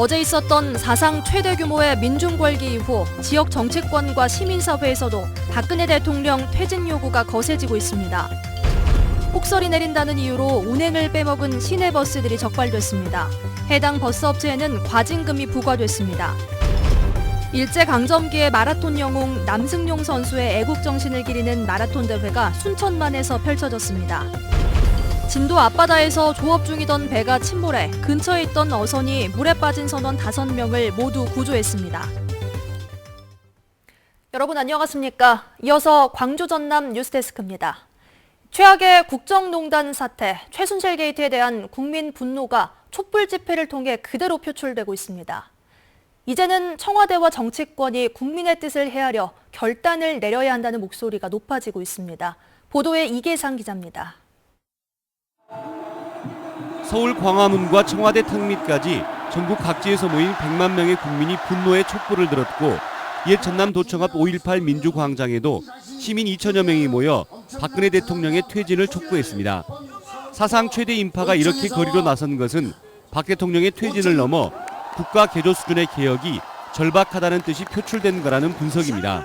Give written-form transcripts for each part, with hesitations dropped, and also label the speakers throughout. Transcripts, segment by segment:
Speaker 1: 어제 있었던 사상 최대 규모의 민중궐기 이후 지역 정치권과 시민사회에서도 박근혜 대통령 퇴진 요구가 거세지고 있습니다. 폭설이 내린다는 이유로 운행을 빼먹은 시내버스들이 적발됐습니다. 해당 버스업체에는 과징금이 부과됐습니다. 일제강점기의 마라톤 영웅 남승용 선수의 애국정신을 기리는 마라톤 대회가 순천만에서 펼쳐졌습니다. 진도 앞바다에서 조업 중이던 배가 침몰해 근처에 있던 어선이 물에 빠진 선원 5명을 모두 구조했습니다. 여러분 안녕하십니까? 이어서 광주 전남 뉴스데스크입니다. 최악의 국정농단 사태, 최순실 게이트에 대한 국민 분노가 촛불 집회를 통해 그대로 표출되고 있습니다. 이제는 청와대와 정치권이 국민의 뜻을 헤아려 결단을 내려야 한다는 목소리가 높아지고 있습니다. 보도에 이계상 기자입니다.
Speaker 2: 서울 광화문과 청와대 탕밑까지 전국 각지에서 모인 100만 명의 국민이 분노의 촛불을 들었고, 이에 전남도청 앞 5.18 민주광장에도 시민 2천여 명이 모여 박근혜 대통령의 퇴진을 촉구했습니다. 사상 최대 인파가 이렇게 거리로 나선 것은 박 대통령의 퇴진을 넘어 국가 개조 수준의 개혁이 절박하다는 뜻이 표출된 거라는 분석입니다.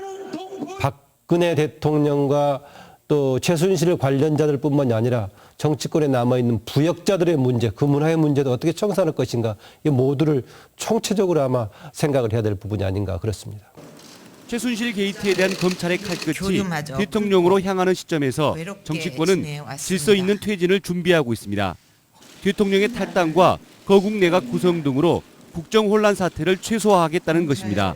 Speaker 3: 박근혜 대통령과 또 최순실 관련자들뿐만이 아니라 정치권에 남아있는 부역자들의 문제, 그 문화의 문제도 어떻게 청산할 것인가, 이 모두를 총체적으로 아마 생각을 해야 될 부분이 아닌가 그렇습니다.
Speaker 2: 최순실 게이트에 대한 검찰의 칼끝이 대통령으로 향하는 시점에서 정치권은 질서 있는 퇴진을 준비하고 있습니다. 대통령의 탈당과 거국 내각 구성 등으로 국정 혼란 사태를 최소화하겠다는 것입니다.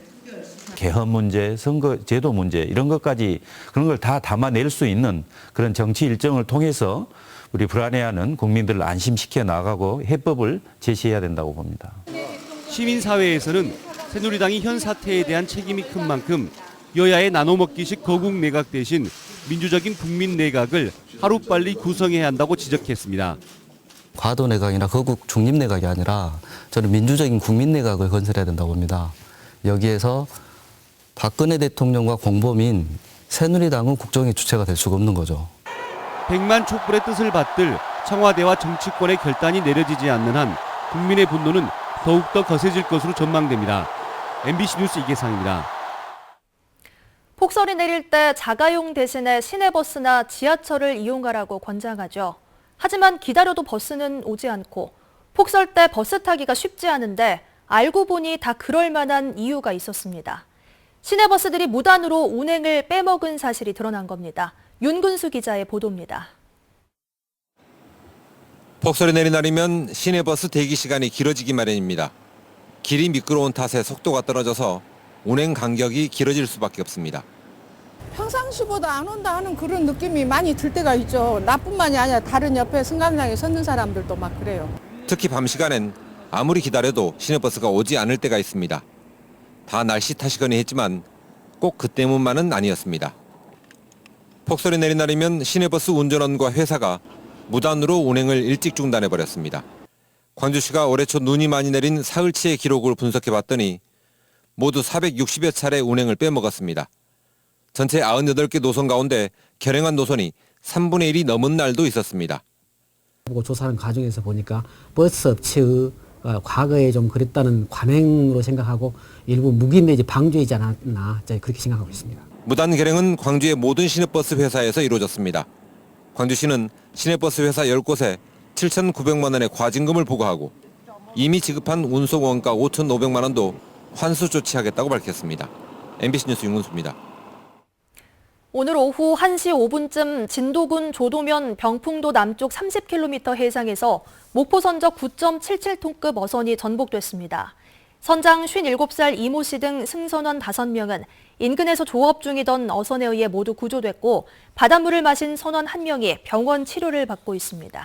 Speaker 4: 개헌 문제, 선거제도 문제 이런 것까지 그런 걸 다 담아낼 수 있는 그런 정치 일정을 통해서 우리 불안해하는 국민들을 안심시켜 나가고 해법을 제시해야 된다고 봅니다.
Speaker 2: 시민사회에서는 새누리당이 현 사태에 대한 책임이 큰 만큼 여야의 나눠먹기식 거국 내각 대신 민주적인 국민 내각을 하루빨리 구성해야 한다고 지적했습니다.
Speaker 5: 과도 내각이나 거국 중립 내각이 아니라 저는 민주적인 국민 내각을 건설해야 된다고 봅니다. 여기에서 박근혜 대통령과 공범인 새누리당은 국정의 주체가 될 수가 없는 거죠.
Speaker 2: 100만 촛불의 뜻을 받들 청와대와 정치권의 결단이 내려지지 않는 한 국민의 분노는 더욱더 거세질 것으로 전망됩니다. MBC 뉴스 이계상입니다.
Speaker 1: 폭설이 내릴 때 자가용 대신에 시내버스나 지하철을 이용하라고 권장하죠. 하지만 기다려도 버스는 오지 않고 폭설 때 버스 타기가 쉽지 않은데 알고 보니 다 그럴 만한 이유가 있었습니다. 시내버스들이 무단으로 운행을 빼먹은 사실이 드러난 겁니다. 윤근수 기자의 보도입니다.
Speaker 6: 폭설이 내린 날이면 시내버스 대기 시간이 길어지기 마련입니다. 길이 미끄러운 탓에 속도가 떨어져서 운행 간격이 길어질 수밖에 없습니다.
Speaker 7: 평상시보다 안 온다 하는 그런 느낌이 많이 들 때가 있죠. 나뿐만이 아니라 다른 옆에 승강장에 섰는 사람들도 막 그래요.
Speaker 6: 특히 밤 시간엔 아무리 기다려도 시내버스가 오지 않을 때가 있습니다. 다 날씨 탓이거니 했지만 꼭 그 때문만은 아니었습니다. 폭설이 내린 날이면 시내버스 운전원과 회사가 무단으로 운행을 일찍 중단해버렸습니다. 광주시가 올해 초 눈이 많이 내린 사흘치의 기록을 분석해봤더니 모두 460여 차례 운행을 빼먹었습니다. 전체 98개 노선 가운데 결행한 노선이 3분의 1이 넘은 날도 있었습니다.
Speaker 8: 조사하는 과정에서 보니까 버스 업체의 과거에 좀 그랬다는 관행으로 생각하고 일부 묵인 내지 방조이지 않았나 그렇게 생각하고 있습니다.
Speaker 6: 무단 결행은 광주의 모든 시내버스 회사에서 이루어졌습니다. 광주시는 시내버스 회사 10곳에 7,900만 원의 과징금을 부과하고 이미 지급한 운송 원가 5,500만 원도 환수 조치하겠다고 밝혔습니다. MBC 뉴스 윤근수입니다.
Speaker 1: 오늘 오후 1시 5분쯤 진도군 조도면 병풍도 남쪽 30km 해상에서 목포선적 9.77톤급 어선이 전복됐습니다. 선장 57살 이모 씨 등 승선원 5명은 인근에서 조업 중이던 어선에 의해 모두 구조됐고 바닷물을 마신 선원 1명이 병원 치료를 받고 있습니다.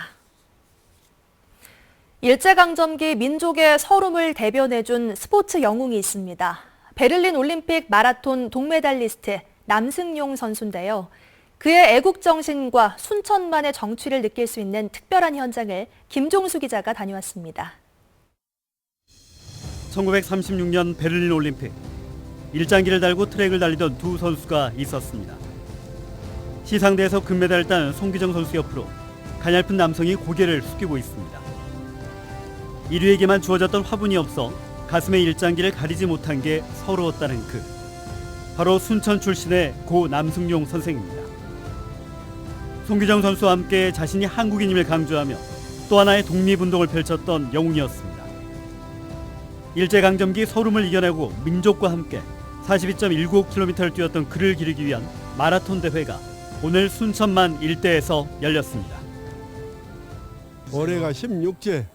Speaker 1: 일제강점기 민족의 서름을 대변해준 스포츠 영웅이 있습니다. 베를린 올림픽 마라톤 동메달리스트 남승용 선수인데요. 그의 애국정신과 순천만의 정취를 느낄 수 있는 특별한 현장을 김종수 기자가 다녀왔습니다.
Speaker 9: 1936년 베를린 올림픽, 일장기를 달고 트랙을 달리던 두 선수가 있었습니다. 시상대에서 금메달을 딴 송기정 선수 옆으로 가냘픈 남성이 고개를 숙이고 있습니다. 1위에게만 주어졌던 화분이 없어 가슴의 일장기를 가리지 못한 게 서러웠다는 그. 바로 순천 출신의 고 남승용 선생입니다. 송기정 선수와 함께 자신이 한국인임을 강조하며 또 하나의 독립운동을 펼쳤던 영웅이었습니다. 일제강점기 서름을 이겨내고 민족과 함께 42.195km를 뛰었던 그를 기리기 위한 마라톤 대회가 오늘 순천만 일대에서 열렸습니다.
Speaker 10: 올해가 16제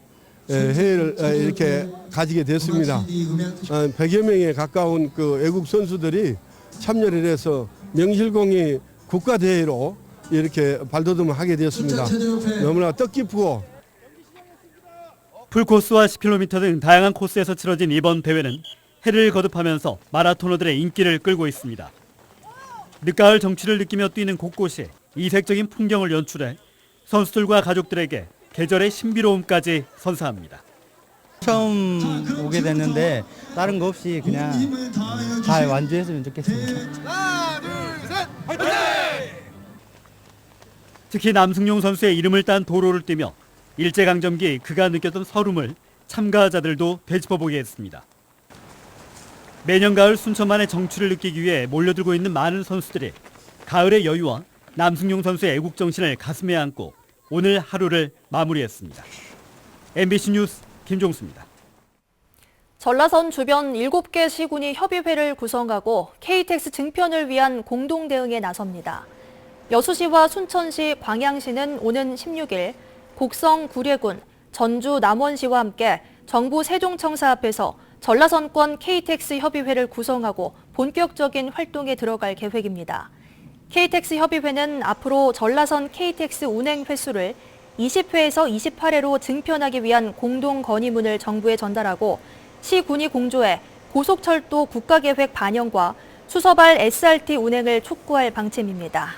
Speaker 10: 해를 이렇게 가지게 됐습니다. 100여 명에 가까운 그 외국 선수들이 참여를 해서 명실공히 국가대회로 이렇게 발돋움을 하게 되었습니다. 너무나 뜻깊고
Speaker 9: 풀코스와 10km 등 다양한 코스에서 치러진 이번 대회는 해를 거듭하면서 마라토너들의 인기를 끌고 있습니다. 늦가을 정취를 느끼며 뛰는 곳곳이 이색적인 풍경을 연출해 선수들과 가족들에게 계절의 신비로움까지 선사합니다.
Speaker 11: 처음 오게 됐는데 다른 거 없이 그냥 잘 완주했으면 좋겠습니다.
Speaker 9: 하나, 둘, 셋, 화이팅! 특히 남승용 선수의 이름을 딴 도로를 뛰며 일제강점기 그가 느꼈던 서름을 참가자들도 되짚어보게 했습니다. 매년 가을 순천만의 정취를 느끼기 위해 몰려들고 있는 많은 선수들이 가을의 여유와 남승용 선수의 애국정신을 가슴에 안고 오늘 하루를 마무리했습니다. MBC 뉴스 김종수입니다.
Speaker 1: 전라선 주변 7개 시군이 협의회를 구성하고 KTX 증편을 위한 공동대응에 나섭니다. 여수시와 순천시, 광양시는 오는 16일 곡성 구례군, 전주 남원시와 함께 정부 세종청사 앞에서 전라선권 KTX 협의회를 구성하고 본격적인 활동에 들어갈 계획입니다. KTX 협의회는 앞으로 전라선 KTX 운행 횟수를 20회에서 28회로 증편하기 위한 공동 건의문을 정부에 전달하고 시군이 공조해 고속철도 국가계획 반영과 수서발 SRT 운행을 촉구할 방침입니다.